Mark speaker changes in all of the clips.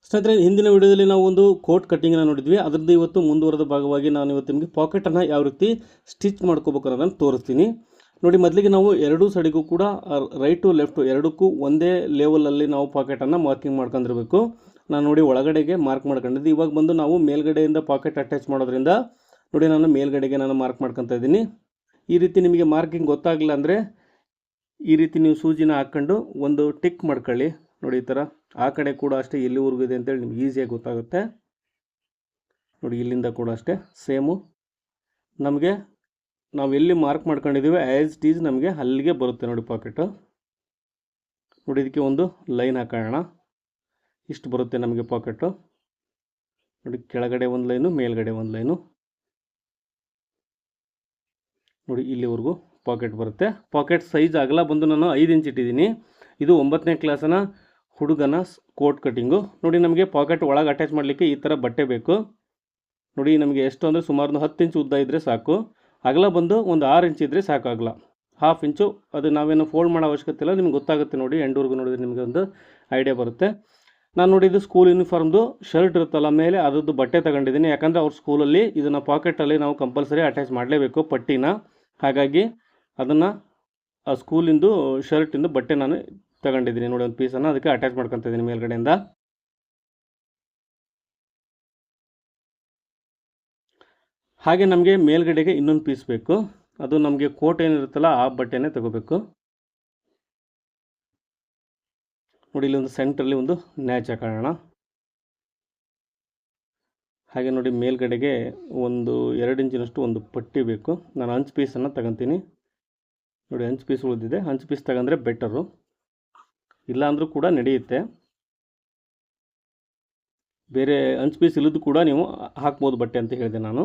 Speaker 1: ಸ್ನೇಹಿತರೆ, ಹಿಂದಿನ ವಿಡಿಯೋದಲ್ಲಿ ನಾವು ಒಂದು ಕೋಟ್ ಕಟ್ಟಿಂಗ್ನ ನೋಡಿದ್ವಿ. ಅದರದ್ದು ಇವತ್ತು ಮುಂದುವರೆದ ಭಾಗವಾಗಿ ನಾನು ಇವತ್ತು ನಿಮಗೆ ಪಾಕೆಟನ್ನು ಯಾವ ರೀತಿ ಸ್ಟಿಚ್ ಮಾಡ್ಕೋಬೇಕು ಅನ್ನೋದನ್ನು ತೋರಿಸ್ತೀನಿ. ನೋಡಿ, ಮೊದಲಿಗೆ ನಾವು ಎರಡೂ ಸೈಡಿಗೂ ಕೂಡ ರೈಟು ಲೆಫ್ಟು ಎರಡಕ್ಕೂ ಒಂದೇ ಲೆವೆಲಲ್ಲಿ ನಾವು ಪಾಕೆಟನ್ನು ಮಾರ್ಕಿಂಗ್ ಮಾಡ್ಕೊಂಡಿರಬೇಕು. ನಾನು ನೋಡಿ ಒಳಗಡೆಗೆ ಮಾರ್ಕ್ ಮಾಡ್ಕೊಂಡಿದ್ದೆ. ಇವಾಗ ಬಂದು ನಾವು ಮೇಲ್ಗಡೆಯಿಂದ ಪಾಕೆಟ್ ಅಟ್ಯಾಚ್ ಮಾಡೋದ್ರಿಂದ ನೋಡಿ ನಾನು ಮೇಲ್ಗಡೆಗೆ ಮಾರ್ಕ್ ಮಾಡ್ಕೊತಾ ಇದ್ದೀನಿ. ಈ ರೀತಿ ನಿಮಗೆ ಮಾರ್ಕಿಂಗ್ ಗೊತ್ತಾಗಲಿಲ್ಲ ಅಂದರೆ ಈ ರೀತಿ ನೀವು ಸೂಜಿನ ಹಾಕ್ಕೊಂಡು ಒಂದು ಟಿಕ್ ಮಾಡ್ಕೊಳ್ಳಿ. ನೋಡಿ, ಈ ಥರ ಆ ಕಡೆ ಕೂಡ ಅಷ್ಟೇ ಎಲ್ಲಿವರೆಗೂ ಇದೆ ಅಂತೇಳಿ ನಿಮ್ಗೆ ಈಸಿಯಾಗಿ ಗೊತ್ತಾಗುತ್ತೆ. ನೋಡಿ, ಇಲ್ಲಿಂದ ಕೂಡ ಅಷ್ಟೇ ಸೇಮು ನಮಗೆ ನಾವು ಎಲ್ಲಿ ಮಾರ್ಕ್ ಮಾಡ್ಕೊಂಡಿದ್ದೀವಿ ಆ್ಯಸ್ ಇಟ್ ಈಸ್ ನಮಗೆ ಅಲ್ಲಿಗೆ ಬರುತ್ತೆ. ನೋಡಿ ಪಾಕೆಟು. ನೋಡಿ, ಇದಕ್ಕೆ ಒಂದು ಲೈನ್ ಹಾಕೋಣ. ಇಷ್ಟು ಬರುತ್ತೆ ನಮಗೆ ಪಾಕೆಟು. ನೋಡಿ, ಕೆಳಗಡೆ ಒಂದು ಲೈನು, ಮೇಲ್ಗಡೆ ಒಂದು ಲೈನು. ನೋಡಿ, ಇಲ್ಲಿವರೆಗೂ ಪಾಕೆಟ್ ಬರುತ್ತೆ. ಪಾಕೆಟ್ ಸೈಜ್ ಅಗಲ ಬಂದು ನಾನು 5 ಇಂಚ್ ಇಟ್ಟಿದ್ದೀನಿ. ಇದು 9ನೇ ಕ್ಲಾಸಿನ ಹುಡುಗನ ಕೋಟ್ ಕಟ್ಟಿಂಗು. ನೋಡಿ, ನಮಗೆ ಪಾಕೆಟ್ ಒಳಗೆ ಅಟ್ಯಾಚ್ ಮಾಡಲಿಕ್ಕೆ ಈ ಥರ ಬಟ್ಟೆ ಬೇಕು. ನೋಡಿ, ನಮಗೆ ಎಷ್ಟು ಅಂದರೆ ಸುಮಾರು 10 ಇಂಚ್ ಉದ್ದ ಇದ್ದರೆ ಸಾಕು. ಅಗಲ ಬಂದು ಒಂದು 6 ಇಂಚ್ ಇದ್ದರೆ ಸಾಕು. ಅಗಲ 1/2 ಇಂಚು. ಅದು ನಾವೇನು ಫೋಲ್ಡ್ ಮಾಡೋ ಅವಶ್ಯಕತೆ ಇಲ್ಲ, ನಿಮ್ಗೆ ಗೊತ್ತಾಗುತ್ತೆ. ನೋಡಿ, ಎಂಡ್ವರೆಗೂ ನೋಡಿದ್ರೆ ನಿಮಗೆ ಒಂದು ಐಡಿಯಾ ಬರುತ್ತೆ. ನಾನು ನೋಡಿದ್ದು ಸ್ಕೂಲ್ ಯೂನಿಫಾರ್ಮ್ದು ಶರ್ಟ್ ಇರುತ್ತಲ್ಲ ಮೇಲೆ ಅದರದ್ದು ಬಟ್ಟೆ ತಗೊಂಡಿದ್ದೀನಿ. ಯಾಕಂದರೆ ಅವ್ರ ಸ್ಕೂಲಲ್ಲಿ ಇದನ್ನು ಪಾಕೆಟಲ್ಲಿ ನಾವು ಕಂಪಲ್ಸರಿ ಅಟ್ಯಾಚ್ ಮಾಡಲೇಬೇಕು ಪಟ್ಟಿನ. ಹಾಗಾಗಿ ಅದನ್ನು ಆ ಸ್ಕೂಲಿಂದು ಶರ್ಟಿಂದು ಬಟ್ಟೆ ನಾನು ತಗೊಂಡಿದ್ದೀನಿ. ನೋಡಿ, ಒಂದು ಪೀಸನ್ನು ಅದಕ್ಕೆ ಅಟ್ಯಾಚ್ ಮಾಡ್ಕೊತಾ ಇದ್ದೀನಿ ಮೇಲ್ಗಡೆಯಿಂದ. ಹಾಗೆ ನಮಗೆ ಮೇಲ್ಗಡೆಗೆ ಇನ್ನೊಂದು ಪೀಸ್ ಬೇಕು. ಅದು ನಮಗೆ ಕೋಟ್ ಏನಿರುತ್ತಲ್ಲ ಆ ಬಟ್ಟೆನೇ ತಗೋಬೇಕು. ನೋಡಿ, ಇಲ್ಲಿ ಒಂದು ಸೆಂಟ್ರಲ್ಲಿ ಒಂದು ನ್ಯಾಚ್ ಹಾಕೋಣ. ಹಾಗೆ ನೋಡಿ, ಮೇಲ್ಗಡೆಗೆ ಒಂದು 2 ಇಂಚಿನಷ್ಟು ಒಂದು ಪಟ್ಟಿ ಬೇಕು. ನಾನು ಅಂಚು ಪೀಸನ್ನು ತಗೊತೀನಿ. ನೋಡಿ, ಅಂಚು ಪೀಸ್ ಉಳಿದಿದೆ. ಅಂಚು ಪೀಸ್ ತಗೊಂಡ್ರೆ ಬೆಟರು, ಇಲ್ಲಾಂದರೂ ಕೂಡ ನಡೆಯುತ್ತೆ. ಬೇರೆ ಅಂಚು ಪೀಸ್ ಇಲ್ಲದ್ದು ಕೂಡ ನೀವು ಹಾಕ್ಬೋದು ಬಟ್ಟೆ ಅಂತ ಹೇಳಿದೆ ನಾನು.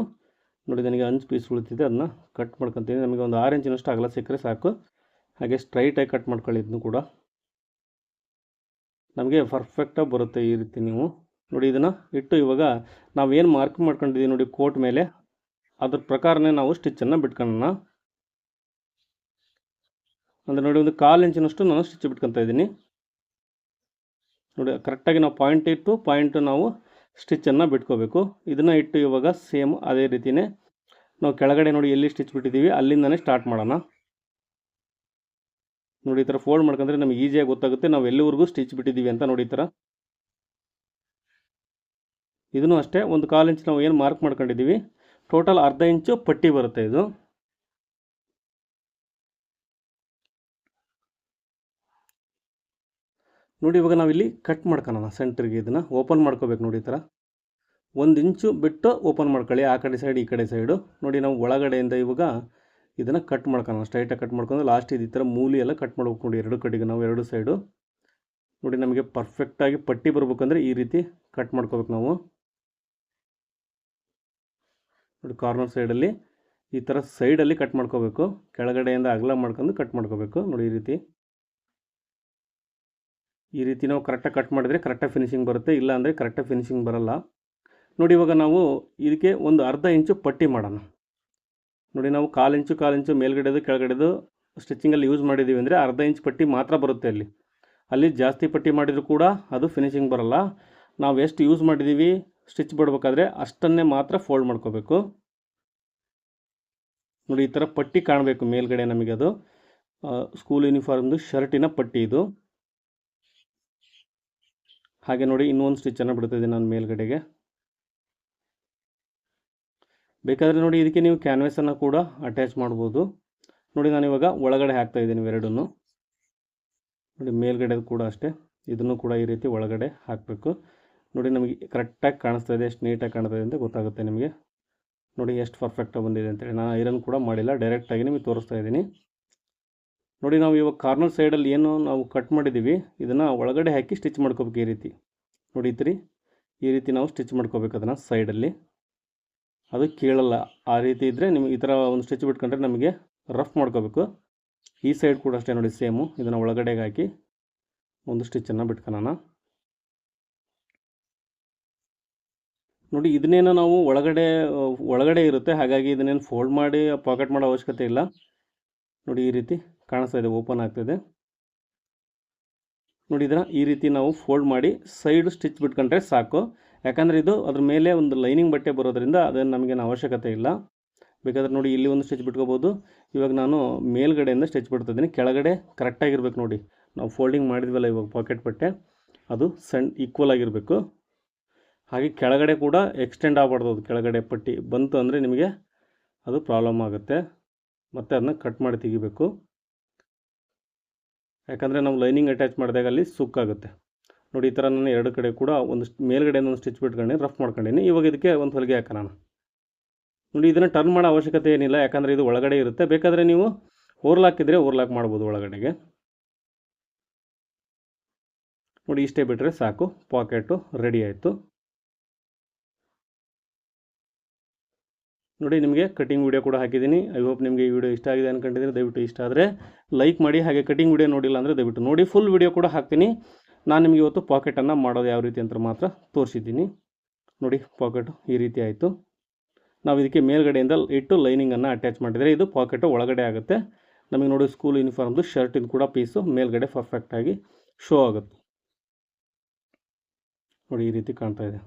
Speaker 1: ನೋಡಿ, ನನಗೆ ಅಂಚು ಪೀಸ್ ಉಳಿತಿದೆ, ಅದನ್ನ ಕಟ್ ಮಾಡ್ಕೊತೀನಿ. ನಮಗೆ ಒಂದು 6 ಇಂಚಿನಷ್ಟು ಅಗಲ ಸಿಕ್ಕರೆ ಸಾಕು. ಹಾಗೆ ಸ್ಟ್ರೈಟಾಗಿ ಕಟ್ ಮಾಡ್ಕೊಳ್ಳಿ. ಇದನ್ನು ಕೂಡ ನಮಗೆ ಪರ್ಫೆಕ್ಟಾಗಿ ಬರುತ್ತೆ ಈ ರೀತಿ. ನೀವು ನೋಡಿ, ಇದನ್ನು ಇಟ್ಟು ಇವಾಗ ನಾವೇನು ಮಾರ್ಕ್ ಮಾಡ್ಕೊಂಡಿದ್ದೀವಿ ನೋಡಿ ಕೋಟ್ ಮೇಲೆ, ಅದ್ರ ಪ್ರಕಾರನೇ ನಾವು ಸ್ಟಿಚ್ಚನ್ನು ಬಿಟ್ಕೊಳ್ಳೋಣ. ಅಂದರೆ ನೋಡಿ, ಒಂದು 1/4 ಇಂಚಿನಷ್ಟು ನಾನು ಸ್ಟಿಚ್ ಬಿಟ್ಕೊತಾ ಇದ್ದೀನಿ. ನೋಡಿ, ಕರೆಕ್ಟಾಗಿ ನಾವು ಪಾಯಿಂಟ್ ಇಟ್ಟು ಪಾಯಿಂಟು ನಾವು ಸ್ಟಿಚ್ಚನ್ನು ಬಿಟ್ಕೋಬೇಕು. ಇದನ್ನು ಇಟ್ಟು ಇವಾಗ ಸೇಮ್ ಅದೇ ರೀತಿಯೇ ನಾವು ಕೆಳಗಡೆ ನೋಡಿ ಎಲ್ಲಿ ಸ್ಟಿಚ್ ಬಿಟ್ಟಿದ್ದೀವಿ ಅಲ್ಲಿಂದನೇ ಸ್ಟಾರ್ಟ್ ಮಾಡೋಣ. ನೋಡಿ, ಈ ಥರ ಫೋಲ್ಡ್ ಮಾಡ್ಕೊಂಡ್ರೆ ನಮಗೆ ಈಸಿಯಾಗಿ ಗೊತ್ತಾಗುತ್ತೆ ನಾವು ಎಲ್ಲಿವರೆಗೂ ಸ್ಟಿಚ್ ಬಿಟ್ಟಿದ್ದೀವಿ ಅಂತ. ನೋಡಿ, ಈ ಥರ ಇದನ್ನು ಅಷ್ಟೇ ಒಂದು 1/4 ಇಂಚ್ ನಾವು ಏನು ಮಾರ್ಕ್ ಮಾಡ್ಕೊಂಡಿದ್ದೀವಿ, ಟೋಟಲ್ 1/2 ಇಂಚು ಪಟ್ಟಿ ಬರುತ್ತೆ ಇದು. ನೋಡಿ, ಇವಾಗ ನಾವಿಲ್ಲಿ ಕಟ್ ಮಾಡ್ಕೊಳ್ಳೋಣ ಸೆಂಟ್ರಿಗೆ. ಇದನ್ನು ಓಪನ್ ಮಾಡ್ಕೋಬೇಕು. ನೋಡಿ, ಈ ಥರ 1 ಇಂಚು ಬಿಟ್ಟು ಓಪನ್ ಮಾಡ್ಕೊಳ್ಳಿ, ಆ ಕಡೆ ಸೈಡ್ ಈ ಕಡೆ ಸೈಡು. ನೋಡಿ, ನಾವು ಒಳಗಡೆಯಿಂದ ಇವಾಗ ಇದನ್ನು ಕಟ್ ಮಾಡ್ಕೊಳ್ಳೋಣ. ಸ್ಟ್ರೈಟಾಗಿ ಕಟ್ ಮಾಡ್ಕೊಂಡು ಲಾಸ್ಟ್ ಈ ಥರ ಮೂಲಿ ಎಲ್ಲ ಕಟ್ ಮಾಡ್ಬೇಕು. ನೋಡಿ, ಎರಡು ಕಡೆಗೆ ನಾವು ಎರಡು ಸೈಡು. ನೋಡಿ, ನಮಗೆ ಪರ್ಫೆಕ್ಟಾಗಿ ಪಟ್ಟಿ ಬರ್ಬೇಕಂದ್ರೆ ಈ ರೀತಿ ಕಟ್ ಮಾಡ್ಕೋಬೇಕು ನಾವು. ನೋಡಿ, ಕಾರ್ನರ್ ಸೈಡಲ್ಲಿ ಈ ಥರ ಸೈಡಲ್ಲಿ ಕಟ್ ಮಾಡ್ಕೋಬೇಕು. ಕೆಳಗಡೆಯಿಂದ ಅಗಲ ಮಾಡ್ಕೊಂಡು ಕಟ್ ಮಾಡ್ಕೋಬೇಕು. ನೋಡಿ, ಈ ರೀತಿ ನಾವು ಕರೆಕ್ಟಾಗಿ ಕಟ್ ಮಾಡಿದರೆ ಕರೆಕ್ಟಾಗಿ ಫಿನಿಶಿಂಗ್ ಬರುತ್ತೆ, ಇಲ್ಲ ಅಂದರೆ ಕರೆಕ್ಟಾಗಿ ಫಿನಿಶಿಂಗ್ ಬರಲ್ಲ. ನೋಡಿ, ಇವಾಗ ನಾವು ಇದಕ್ಕೆ ಒಂದು 1/2 ಇಂಚು ಪಟ್ಟಿ ಮಾಡೋಣ. ನೋಡಿ, ನಾವು 1/4 ಇಂಚು ಮೇಲ್ಗಡೆದು ಕೆಳಗಡೆದು ಸ್ಟಿಚಿಂಗಲ್ಲಿ ಯೂಸ್ ಮಾಡಿದ್ದೀವಿ ಅಂದರೆ 1/2 ಇಂಚ್ ಪಟ್ಟಿ ಮಾತ್ರ ಬರುತ್ತೆ. ಅಲ್ಲಿ ಜಾಸ್ತಿ ಪಟ್ಟಿ ಮಾಡಿದರೂ ಕೂಡ ಅದು ಫಿನಿಶಿಂಗ್ ಬರಲ್ಲ. ನಾವು ಎಷ್ಟು ಯೂಸ್ ಮಾಡಿದ್ದೀವಿ ಸ್ಟಿಚ್ ಬಿಡಬೇಕಾದ್ರೆ ಅಷ್ಟನ್ನೇ ಮಾತ್ರ ಫೋಲ್ಡ್ ಮಾಡ್ಕೋಬೇಕು. ನೋಡಿ, ಈ ಥರ ಪಟ್ಟಿ ಕಾಣಬೇಕು ಮೇಲ್ಗಡೆ ನಮಗೆ. ಅದು ಸ್ಕೂಲ್ ಯೂನಿಫಾರ್ಮ್ದು ಶರ್ಟಿನ ಪಟ್ಟಿ ಇದು. ಹಾಗೆ ನೋಡಿ, ಇನ್ನೊಂದು ಸ್ಟಿಚ್ಚನ್ನು ಬಿಡ್ತಾಯಿದ್ದೀನಿ ನಾನು ಮೇಲ್ಗಡೆಗೆ. ಬೇಕಾದರೆ ನೋಡಿ, ಇದಕ್ಕೆ ನೀವು ಕ್ಯಾನ್ವಾಸನ್ನು ಕೂಡ ಅಟ್ಯಾಚ್ ಮಾಡ್ಬೋದು. ನೋಡಿ, ನಾನಿವಾಗ ಒಳಗಡೆ ಹಾಕ್ತಾಯಿದ್ದೀನಿ ಎರಡನ್ನೂ. ನೋಡಿ, ಮೇಲ್ಗಡೆ ಕೂಡ ಅಷ್ಟೇ, ಇದನ್ನು ಕೂಡ ಈ ರೀತಿ ಒಳಗಡೆ ಹಾಕಬೇಕು. ನೋಡಿ, ನಮಗೆ ಕರೆಕ್ಟಾಗಿ ಕಾಣಿಸ್ತಾ ಇದೆ, ಎಷ್ಟು ನೀಟಾಗಿ ಕಾಣ್ತಾ ಇದೆ ಅಂತ ಗೊತ್ತಾಗುತ್ತೆ ನಿಮಗೆ. ನೋಡಿ, ಎಷ್ಟು ಪರ್ಫೆಕ್ಟಾಗಿ ಬಂದಿದೆ ಅಂತೇಳಿ. ನಾನು ಐರನ್ ಕೂಡ ಮಾಡಿಲ್ಲ, ಡೈರೆಕ್ಟಾಗಿ ನಿಮಗೆ ತೋರಿಸ್ತಾ ಇದ್ದೀನಿ. ನೋಡಿ, ನಾವು ಇವಾಗ ಕಾರ್ನರ್ ಸೈಡಲ್ಲಿ ಏನು ನಾವು ಕಟ್ ಮಾಡಿದ್ದೀವಿ ಇದನ್ನು ಒಳಗಡೆ ಹಾಕಿ ಸ್ಟಿಚ್ ಮಾಡ್ಕೋಬೇಕು ಈ ರೀತಿ. ನೋಡಿ, ಈ ರೀತಿ ನಾವು ಸ್ಟಿಚ್ ಮಾಡ್ಕೋಬೇಕು ಅದನ್ನು ಸೈಡಲ್ಲಿ. ಅದು ಕೇಳಲ್ಲ. ಆ ರೀತಿ ಇದ್ದರೆ ನಿಮಗೆ ಈ ಥರ ಒಂದು ಸ್ಟಿಚ್ ಬಿಟ್ಕೊಂಡ್ರೆ ನಮಗೆ ರಫ್ ಮಾಡ್ಕೋಬೇಕು. ಈ ಸೈಡ್ ಕೂಡ ಅಷ್ಟೇ ನೋಡಿ, ಸೇಮು ಇದನ್ನು ಒಳಗಡೆಗೆ ಹಾಕಿ ಒಂದು ಸ್ಟಿಚ್ಚನ್ನು ಬಿಟ್ಕೊಳ್ಳೋಣ. ನೋಡಿ, ಇದನ್ನೇನು ನಾವು ಒಳಗಡೆ ಇರುತ್ತೆ, ಹಾಗಾಗಿ ಇದನ್ನೇನು ಫೋಲ್ಡ್ ಮಾಡಿ ಪಾಕೆಟ್ ಮಾಡೋ ಅವಶ್ಯಕತೆ ಇಲ್ಲ. ನೋಡಿ, ಈ ರೀತಿ ಕಾಣಿಸ್ತಾ ಇದೆ, ಓಪನ್ ಆಗ್ತಿದೆ. ನೋಡಿ ಇದನ್ನು ಈ ರೀತಿ ನಾವು ಫೋಲ್ಡ್ ಮಾಡಿ ಸೈಡ್ ಸ್ಟಿಚ್ ಬಿಟ್ಕೊಂಡ್ರೆ ಸಾಕು. ಯಾಕಂದರೆ ಇದು ಅದ್ರ ಮೇಲೆ ಒಂದು ಲೈನಿಂಗ್ ಬಟ್ಟೆ ಬರೋದ್ರಿಂದ ಅದನ್ನು ನಮಗೇನು ಅವಶ್ಯಕತೆ ಇಲ್ಲ. ಬೇಕಾದ್ರೆ ನೋಡಿ ಇಲ್ಲಿ ಒಂದು ಸ್ಟಿಚ್ ಬಿಟ್ಕೋಬೋದು. ಇವಾಗ ನಾನು ಮೇಲ್ಗಡೆಯಿಂದ ಸ್ಟಿಚ್ ಬಿಡ್ತಿದ್ದೀನಿ. ಕೆಳಗಡೆ ಕರೆಕ್ಟಾಗಿರ್ಬೇಕು ನೋಡಿ, ನಾವು ಫೋಲ್ಡಿಂಗ್ ಮಾಡಿದ್ವಲ್ಲ ಇವಾಗ ಪಾಕೆಟ್ ಬಟ್ಟೆ ಅದು ಈಕ್ವಲ್ ಆಗಿರಬೇಕು. ಹಾಗೆ ಕೆಳಗಡೆ ಕೂಡ ಎಕ್ಸ್ಟೆಂಡ್ ಆಗಬಾರ್ದು. ಅದು ಕೆಳಗಡೆ ಪಟ್ಟಿ ಬಂತು ಅಂದರೆ ನಿಮಗೆ ಅದು ಪ್ರಾಬ್ಲಮ್ ಆಗುತ್ತೆ, ಮತ್ತು ಅದನ್ನ ಕಟ್ ಮಾಡಿ ತೆಗಿಬೇಕು. ಯಾಕಂದರೆ ನಾವು ಲೈನಿಂಗ್ ಅಟ್ಯಾಚ್ ಮಾಡಿದಾಗ ಅಲ್ಲಿ ಸುಕ್ಕಾಗುತ್ತೆ. ನೋಡಿ ಈ ಥರ ನಾನು ಎರಡು ಕಡೆ ಕೂಡ ಒಂದು ಮೇಲ್ಗಡೆ ಒಂದು ಸ್ಟಿಚ್ ಬಿಟ್ಕೊಂಡು ರಫ್ ಮಾಡ್ಕೊಂಡಿನಿ. ಇವಾಗ ಇದಕ್ಕೆ ಒಂದು ಹೊಲಿಗೆ ಹಾಕೋಣ. ನೋಡಿ ಇದನ್ನು ಟರ್ನ್ ಮಾಡೋ ಅವಶ್ಯಕತೆ ಏನಿಲ್ಲ, ಯಾಕಂದರೆ ಇದು ಒಳಗಡೆ ಇರುತ್ತೆ. ಬೇಕಾದರೆ ನೀವು ಓರ್ಲಾಕಿದ್ರೆ ಓರ್ಲಾಕ್ ಮಾಡ್ಬೋದು ಒಳಗಡೆಗೆ. ನೋಡಿ ಇಷ್ಟೇ ಬಿಟ್ಟರೆ ಸಾಕು, ಪಾಕೆಟು ರೆಡಿ ಆಯಿತು. ನೋಡಿ ನಿಮಗೆ ಕಟಿಂಗ್ ವಿಡಿಯೋ ಕೂಡ ಹಾಕಿದ್ದೀನಿ. ಐ ಹೋಪ್ ನಿಮಗೆ ಈ ವಿಡಿಯೋ ಇಷ್ಟ ಆಗಿದೆ ಅಂದ್ಕೊಂಡಿದ್ದೀನಿ. ದಯವಿಟ್ಟು ಇಷ್ಟ ಆದರೆ ಲೈಕ್ ಮಾಡಿ. ಹಾಗೆ ಕಟಿಂಗ್ ವಿಡಿಯೋ ನೋಡಿಲ್ಲ ಅಂದರೆ ದಯವಿಟ್ಟು ನೋಡಿ. ಫುಲ್ ವಿಡಿಯೋ ಕೂಡ ಹಾಕ್ತೀನಿ. ನಾನು ನಿಮಗೆ ಇವತ್ತು ಪಾಕೆಟನ್ನು ಮಾಡೋದು ಯಾವ ರೀತಿ ಅಂತ ಮಾತ್ರ ತೋರಿಸಿದ್ದೀನಿ. ನೋಡಿ ಪಾಕೆಟು ಈ ರೀತಿ ಆಯಿತು. ನಾವು ಇದಕ್ಕೆ ಮೇಲ್ಗಡೆಯಿಂದ ಇಟ್ಟು ಲೈನಿಂಗನ್ನು ಅಟ್ಯಾಚ್ ಮಾಡಿದರೆ ಇದು ಪಾಕೆಟು ಒಳಗಡೆ ಆಗುತ್ತೆ. ನಮಗೆ ನೋಡಿ ಸ್ಕೂಲ್ ಯೂನಿಫಾರ್ಮ್ದು ಶರ್ಟಿಂದು ಕೂಡ ಪೀಸು ಮೇಲ್ಗಡೆ ಪರ್ಫೆಕ್ಟಾಗಿ ಶೋ ಆಗುತ್ತೆ. ನೋಡಿ ಈ ರೀತಿ ಕಾಣ್ತಾ ಇದೆ.